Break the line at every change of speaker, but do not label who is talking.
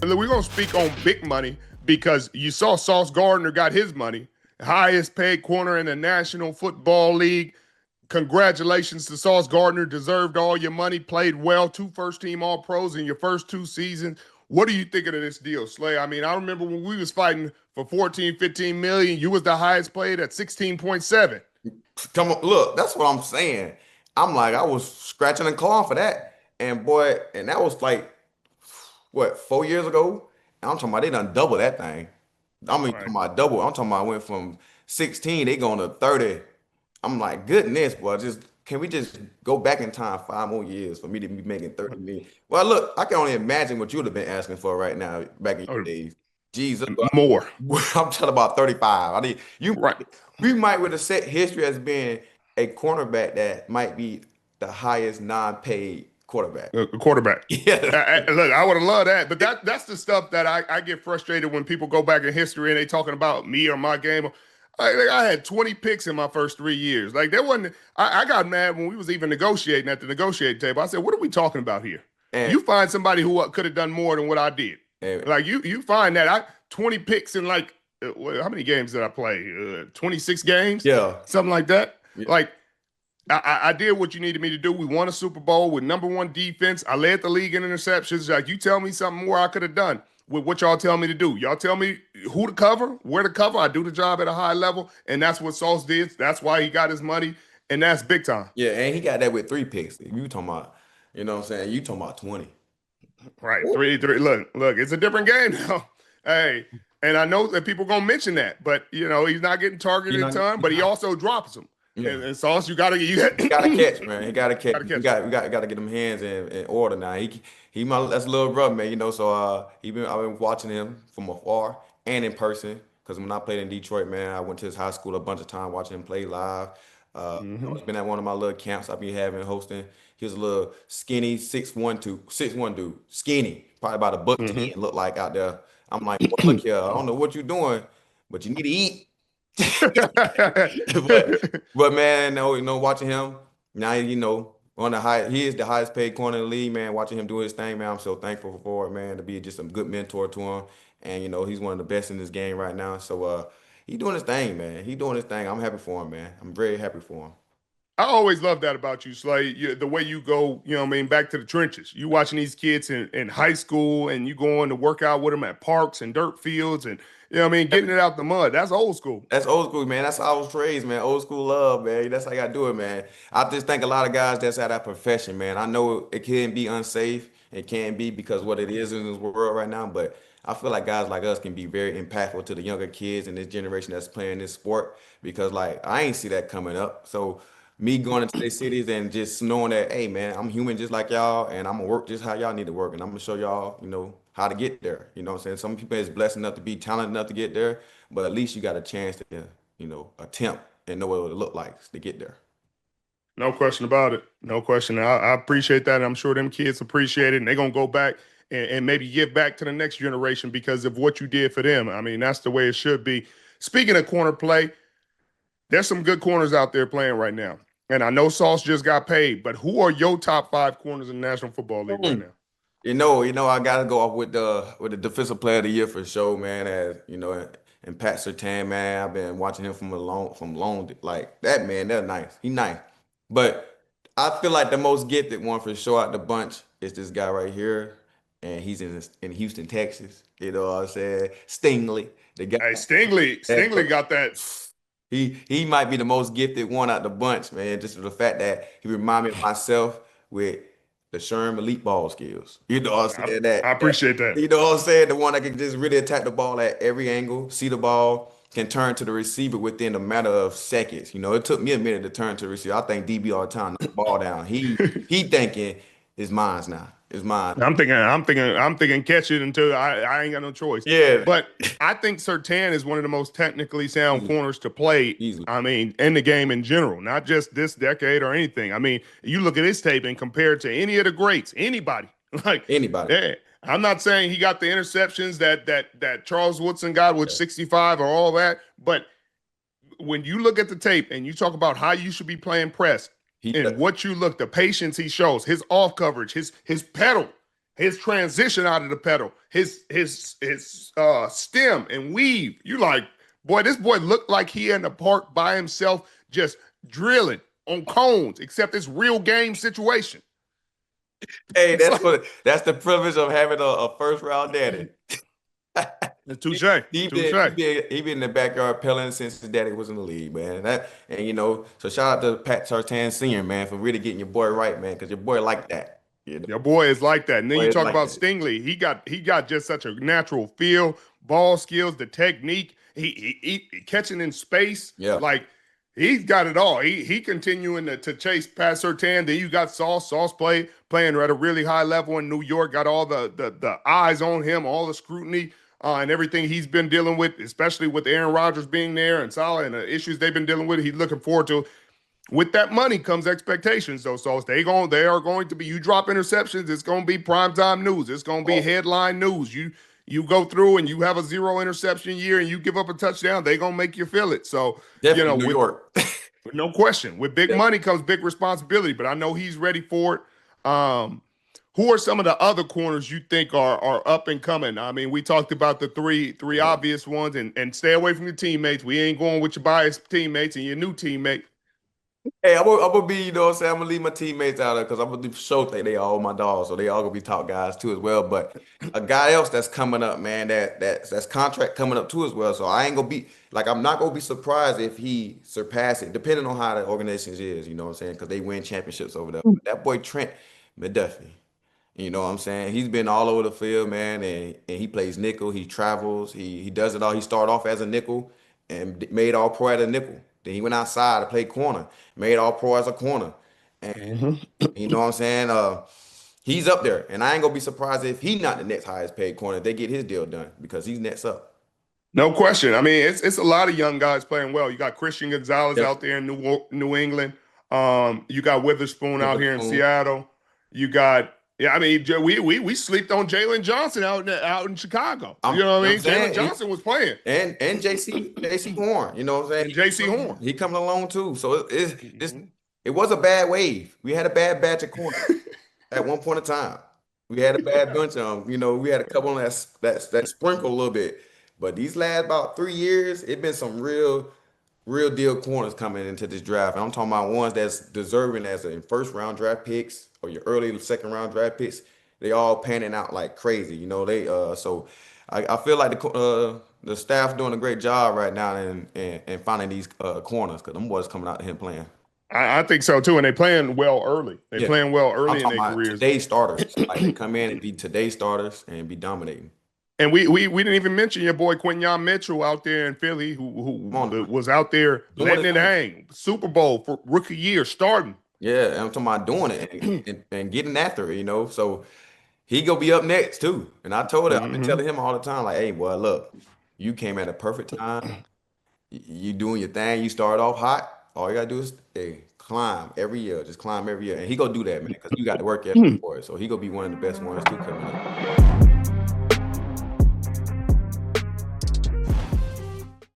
We're going to speak on big money because you saw Sauce Gardner got his money, highest paid corner in the National Football League. Congratulations to Sauce Gardner. Deserved all your money, played well, 2 first-team All-Pros in your first 2 seasons. What are you thinking of this deal, Slay? I mean, I remember when we was fighting for 14, 15 million, you was the highest paid at 16.7.
Come on, look, that's what I'm saying. I'm like, I was scratching and clawing for that. And boy, and that was like, what, 4 years ago? And I'm talking about they done double that thing. I mean,
Right.
talking about double. I'm talking about I went from 16, they going to 30. I'm like, goodness, boy, just can we just go back in time 5 more years for me to be making 30 million? Well, look, I can only imagine what you would have been asking for right now back in your
Or
days. Jesus,
more.
I'm talking about 35. I mean,
Right.
we might would have set history as being a cornerback that might be the highest non-paid quarterback.
A quarterback.
Yeah.
Look, I would have loved that, but that's the stuff that I get frustrated when people go back in history and they talking about me or my game. I had 20 picks in my first 3 years. Like there wasn't. I got mad when we was even negotiating at the negotiating table. I said, "What are we talking about here?
And,
You find somebody who could have done more than what I did.
and
Like you find that I 20 picks in like how many games did I play? 26 games,
yeah.
something like that.
Yeah.
Like I did what you needed me to do. We won a Super Bowl with #1 defense. I led the league in interceptions. Like you tell me something more I could have done with what y'all tell me to do. Y'all tell me who to cover, where to cover. I do the job at a high level, and that's what Sauce did. That's why he got his money, and that's big time.
Yeah, and he got that with 3 picks. You talking about, you know what I'm saying? You talking about 20.
Right, three. Look, it's a different game now. Hey, and I know that people gonna mention that, but he's not getting
You
targeted a
know,
ton, but he also drops them.
yeah.
And Sauce, you gotta
He got to catch, man. He got to catch.
gotta
We
catch.
got to get them hands in order now. He my that's a little rough, man. So I've been watching him from afar and in person. Because when I played in Detroit, man, I went to his high school a bunch of times watching him play live.
Hmm.
It's been at one of my little camps I've been having hosting. He was a little skinny, 6'1" dude, skinny, probably about a buck
Hmm.
10, look like out there. I'm like, "Boy, look here, I don't know what you're doing, but you need to eat." but but man, no, watching him now, on the high, he is the highest paid corner in the league, man. Watching him do his thing, man, I'm so thankful for it, man, to be just a good mentor to him, and he's one of the best in this game right now. So he doing his thing, man. He doing his thing. I'm happy for him, man. I'm very happy for him.
I always love that about you, Slay. The way you go, what I mean, back to the trenches. You watching these kids in high school and you going to work out with them at parks and dirt fields and what I mean, getting it out the mud. That's old school.
That's old school, man. That's how I was raised, man. Old school love, man. That's how you gotta do it, man. I just think a lot of guys that's at that profession, man. I know it can be unsafe. It can be because what it is in this world right now, but I feel like guys like us can be very impactful to the younger kids in this generation that's playing this sport because like I ain't see that coming up. So me going into these cities and just knowing that, hey man, I'm human just like y'all, and I'm gonna work just how y'all need to work, and I'm gonna show y'all, how to get there. You know what I'm saying? Some people is blessed enough to be talented enough to get there, but at least you got a chance to, attempt and know what it would look like to get there.
No question about it. No question. I appreciate that. I'm sure them kids appreciate it, and they're gonna go back and maybe give back to the next generation because of what you did for them. I mean, that's the way it should be. Speaking of corner play, there's some good corners out there playing right now. And I know Sauce just got paid, but who are your top 5 corners in the National Football League right
Mm.
now?
I gotta go off with the defensive player of the year for sure, man. As and Pat Surtain, man, I've been watching him from long, like that man. That's nice. He nice, but I feel like the most gifted one for sure out the bunch is this guy right here, and he's in Houston, Texas. You know what I'm saying? Stingley, the guy.
Hey, Stingley got that.
He might be the most gifted one out the bunch, man. Just for the fact that he remind me of myself with the Sherman elite ball skills. You know what I'm
I,
saying?
I appreciate that.
You know what I'm saying? The one that can just really attack the ball at every angle, see the ball, can turn to the receiver within a matter of seconds. It took me a minute to turn to the receiver. I think DB all the time, knock the ball down. He thinking it's mine now. It's mine.
I'm thinking catch it until I ain't got no choice.
Yeah,
But I think Sertan is one of the most technically sound
easily,
corners to play.
easily.
I mean, in the game in general, not just this decade or anything. I mean, you look at his tape and compare it to any of the greats, anybody. Like,
Anybody.
yeah, I'm not saying he got the interceptions that Charles Woodson got with
Yeah.
65 or all that, but when you look at the tape and you talk about how you should be playing press
He
and what you look, the patience he shows, his off coverage, his pedal. his transition out of the pedal, his stem and weave. You like, boy, this boy looked like he in the park by himself, just drilling on cones, except it's real game situation.
Hey,
It's like
that's the privilege of having a first round daddy. He,
touche, touche.
he been in the backyard pelling since his daddy was in the league, man. And so shout out to Pat Surtain Sr., man, for really getting your boy right, man, because your boy like that.
Your boy is like that. And then
Boy
you
is
talk
like
about
that.
Stingley. He got just such a natural feel, ball skills, the technique. He catching in space.
Yeah.
Like he's got it all. He continuing to chase past Sertan. Then you got Sauce playing at a really high level in New York. Got all the eyes on him, all the scrutiny and everything he's been dealing with, especially with Aaron Rodgers being there and Salah and the issues they've been dealing with. He's looking forward to. With that money comes expectations, though. So they are going to be. You drop interceptions, it's going to be primetime news. It's going to be headline news. You go through and you have a 0 interception year and you give up a touchdown, they're going to make you feel it. So
Definitely New York.
no question. With big money comes big responsibility. But I know he's ready for it. Who are some of the other corners you think are up and coming? I mean, we talked about the three obvious ones, and stay away from your teammates. We ain't going with your biased teammates and your new teammate.
Hey, I'm gonna be, you know what I'm saying? I'm gonna leave my teammates out of it because I'm gonna show they all my dogs, so they all gonna be top guys too as well. But a guy else that's coming up, man, that's contract coming up too as well. So I ain't gonna be like I'm not gonna be surprised if he surpass it, depending on how the organization is, you know what I'm saying? Because they win championships over there. But that boy Trent McDuffie, you know what I'm saying? He's been all over the field, man, and he plays nickel, he travels, he does it all. He started off as a nickel and made all pro at a nickel. Then he went outside to play corner, made all pro as a corner. And you know what I'm saying? He's up there. And I ain't gonna be surprised if he not the next highest paid corner if they get his deal done because he's next up.
No question. I mean, it's a lot of young guys playing well. You got Christian Gonzalez
Yep.
out there in New England. You got Witherspoon out here in
Witherspoon.
Seattle. You got I mean, we slept on Jalen Johnson out in Chicago. You know what I mean? Jalen Johnson was playing.
And JC Horn, you know what I'm saying?
And JC Horn.
He coming along too. So it was a bad wave. We had a bad batch of corners at one point in time. We had a bad bunch of them. You know, we had a couple that sprinkle a little bit. But these last about 3 years, it been some real deal corners coming into this draft. And I'm talking about ones that's deserving as in first round draft picks or your early second round draft picks. They all panning out like crazy. You know, so I feel like the staff doing a great job right now and finding these corners because them boys coming out here playing.
I think so too, and they playing well early. They
Yeah.
playing well
I'm
early in
talking
their
about
careers.
today's starters. Like they come in and be today's starters and be dominating.
And we didn't even mention your boy Quinyon Mitchell out there in Philly, who was out there letting it hang. Super Bowl for rookie year starting.
Yeah, and I'm talking about doing it and getting after it, you know. So he gonna be up next too. And I told him, I've been telling him all the time, like, hey, boy, look, you came at a perfect time. You doing your thing. You start off hot. All you gotta do is climb every year. Just climb every year. And he gonna do that, man, because you got to work ethic for it. So he gonna be one of the best ones too coming up.